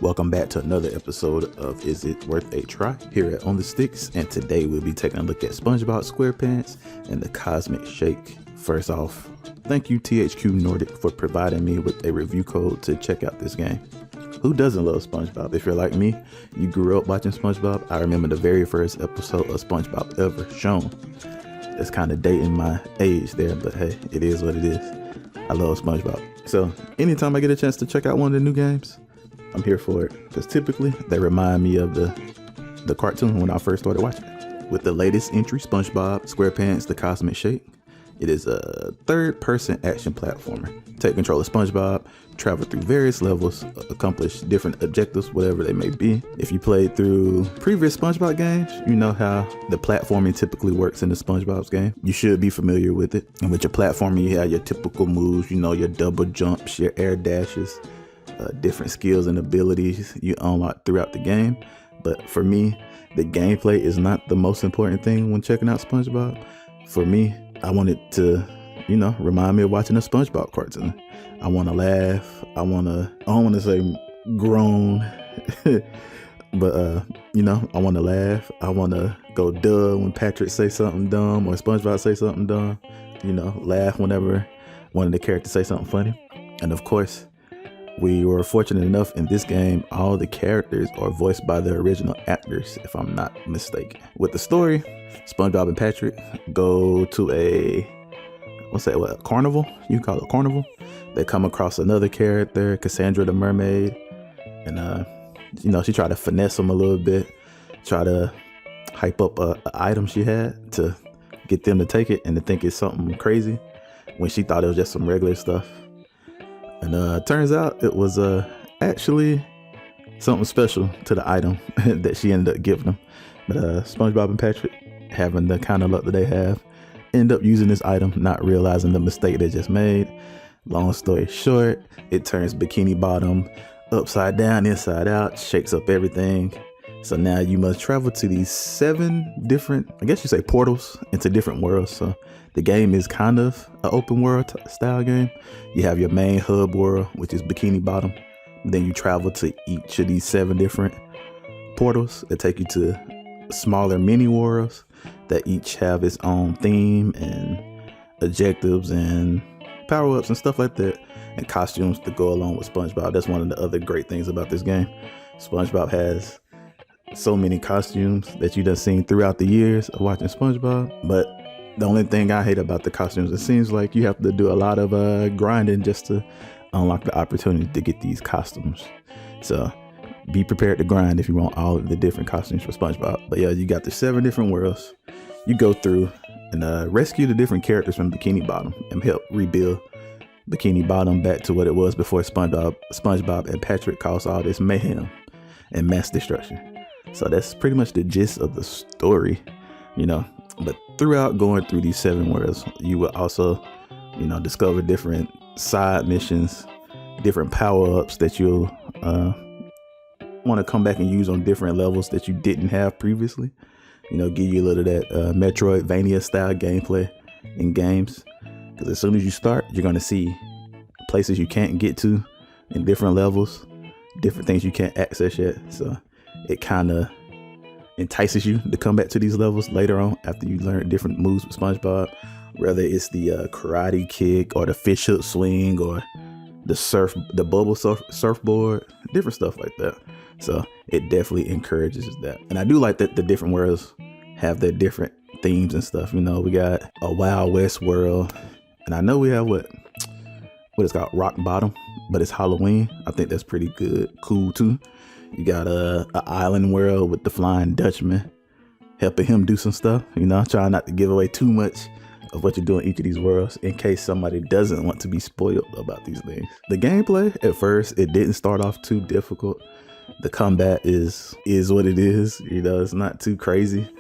Welcome back to another episode of Is It Worth a Try here at On the Sticks, and today we'll be taking a look at SpongeBob SquarePants and the Cosmic Shake. First off, thank you THQ Nordic for providing me with a review code to check out this game. Who doesn't love SpongeBob? If you're like me, you grew up watching SpongeBob. I remember the very first episode of SpongeBob ever shown. It's kind of dating my age there, but hey, it is what it is. I love SpongeBob. So anytime I get a chance to check out one of the new games, I'm here for it, because typically they remind me of the cartoon when I first started watching it. With the latest entry, SpongeBob SquarePants, the Cosmic Shake, it is a third-person action platformer. Take control of SpongeBob, travel through various levels, accomplish different objectives, whatever they may be. If you played through previous SpongeBob games, you know how the platforming typically works in the SpongeBob's game. You should be familiar with it. And with your platforming, you have your typical moves, you know, your double jumps, your air dashes, different skills and abilities you unlock throughout the game. But for me, the gameplay is not the most important thing when checking out SpongeBob. For me, I want it to, you know, remind me of watching a SpongeBob cartoon. I want to laugh. I don't want to say groan, but you know, I want to laugh. I want to go duh when Patrick say something dumb or SpongeBob say something dumb. You know, laugh whenever one of the characters say something funny. And of course, we were fortunate enough in this game, all the characters are voiced by the original actors, if I'm not mistaken. With the story, SpongeBob and Patrick go to a carnival? You call it a carnival? They come across another character, Kassandra the mermaid, and you know, she tried to finesse them a little bit, try to hype up a item she had to get them to take it and to think it's something crazy when she thought it was just some regular stuff. And turns out it was actually something special to the item that she ended up giving them. But SpongeBob and Patrick, having the kind of luck that they have, end up using this item, not realizing the mistake they just made. Long story short, it turns Bikini Bottom upside down, inside out, shakes up everything. So now you must travel to these 7 different, I guess you say, portals into different worlds. So the game is kind of an open world style game. You have your main hub world, which is Bikini Bottom. Then you travel to each of these 7 different portals that take you to smaller mini worlds that each have its own theme and objectives and power-ups and stuff like that, and costumes to go along with SpongeBob. That's one of the other great things about this game. SpongeBob has so many costumes that you done seen throughout the years of watching SpongeBob, but the only thing I hate about the costumes, it seems like you have to do a lot of grinding just to unlock the opportunity to get these costumes. So be prepared to grind if you want all of the different costumes for SpongeBob. But yeah, you got the 7 different worlds. You go through and rescue the different characters from Bikini Bottom and help rebuild Bikini Bottom back to what it was before SpongeBob and Patrick caused all this mayhem and mass destruction. So that's pretty much the gist of the story, you know. But throughout going through these 7 worlds, you will also, you know, discover different side missions, different power-ups that you'll want to come back and use on different levels that you didn't have previously. You know, give you a little of that Metroidvania style gameplay in games. Because as soon as you start, you're going to see places you can't get to in different levels, different things you can't access yet. So it kind of entices you to come back to these levels later on after you learn different moves with SpongeBob, whether it's the karate kick or the fish hook swing or the bubble surfboard, different stuff like that. So it definitely encourages that. And I do like that the different worlds have their different themes and stuff. You know, we got a Wild West world, and I know we have what it's called, Rock Bottom, but it's Halloween. I think that's pretty cool too. You got a island world with the Flying Dutchman, helping him do some stuff. You know, trying not to give away too much of what you're doing each of these worlds in case somebody doesn't want to be spoiled about these things. The gameplay, at first, it didn't start off too difficult. The combat is what it is. You know, it's not too crazy,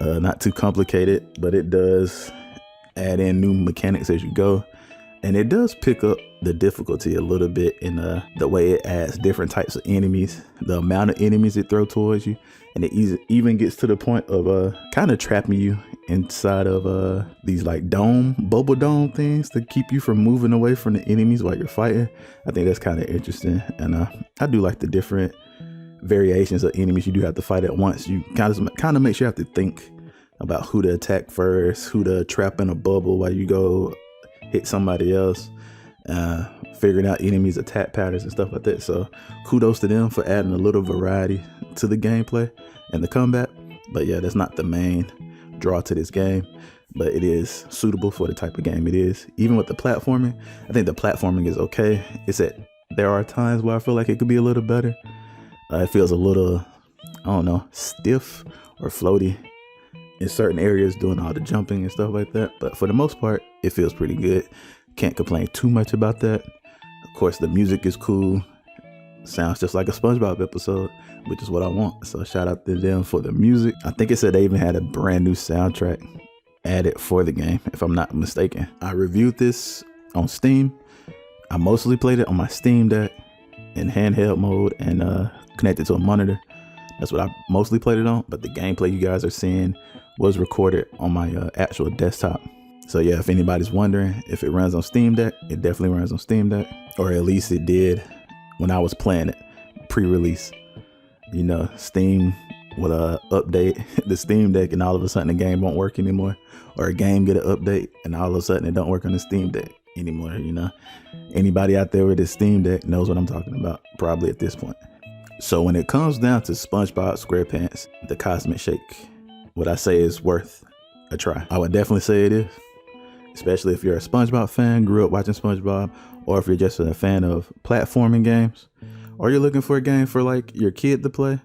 not too complicated, but it does add in new mechanics as you go. And it does pick up the difficulty a little bit in the way it adds different types of enemies, the amount of enemies it throws towards you. And it even gets to the point of kind of trapping you inside of these like bubble dome things to keep you from moving away from the enemies while you're fighting. I think that's kind of interesting. And I do like the different variations of enemies you do have to fight at once. You kind of makes you have to think about who to attack first, who to trap in a bubble while you go hit somebody else, figuring out enemies' attack patterns and stuff like that. So kudos to them for adding a little variety to the gameplay and the combat. But yeah, that's not the main draw to this game, but it is suitable for the type of game it is. Even with the platforming, I think the platforming is okay. It's that there are times where I feel like it could be a little better. It feels a little, I don't know, stiff or floaty in certain areas doing all the jumping and stuff like that. But for the most part, it feels pretty good. Can't complain too much about that. Of course, the music is cool. Sounds just like a SpongeBob episode, which is what I want. So shout out to them for the music. I think it said they even had a brand new soundtrack added for the game, if I'm not mistaken. I reviewed this on Steam. I mostly played it on my Steam Deck in handheld mode and connected to a monitor. That's what I mostly played it on, but the gameplay you guys are seeing was recorded on my actual desktop. So yeah, if anybody's wondering if it runs on Steam Deck, it definitely runs on Steam Deck, or at least it did when I was playing it pre-release. You know, Steam will update the Steam Deck and all of a sudden the game won't work anymore, or a game get an update and all of a sudden it don't work on the Steam Deck anymore. You know, anybody out there with a Steam Deck knows what I'm talking about probably at this point. So when it comes down to SpongeBob SquarePants, the Cosmic Shake, what I say is worth a try. I would definitely say it is, especially if you're a SpongeBob fan, grew up watching SpongeBob, or if you're just a fan of platforming games, or you're looking for a game for like your kid to play,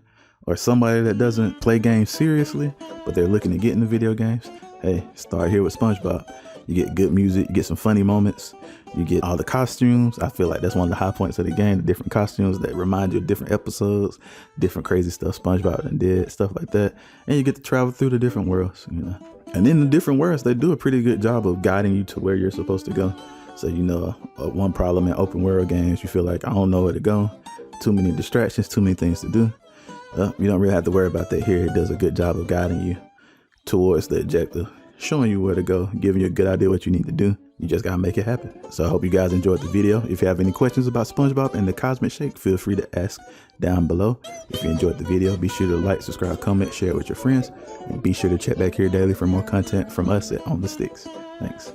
or somebody that doesn't play games seriously, but they're looking to get into video games. Hey, start here with SpongeBob. You get good music, you get some funny moments, you get all the costumes. I feel like that's one of the high points of the game, the different costumes that remind you of different episodes, different crazy stuff SpongeBob did, stuff like that. And you get to travel through the different worlds, you know. And in the different worlds, they do a pretty good job of guiding you to where you're supposed to go. So, you know, one problem in open world games, you feel like, I don't know where to go. Too many distractions, too many things to do. You don't really have to worry about that here. It does a good job of guiding you towards the objective, showing you where to go, giving you a good idea what you need to do. You just gotta make it happen. So I hope you guys enjoyed the video. If you have any questions about SpongeBob and the Cosmic Shake, feel free to ask down below. If you enjoyed the video, be sure to like, subscribe, comment, share it with your friends, and be sure to check back here daily for more content from us at On The Sticks. Thanks.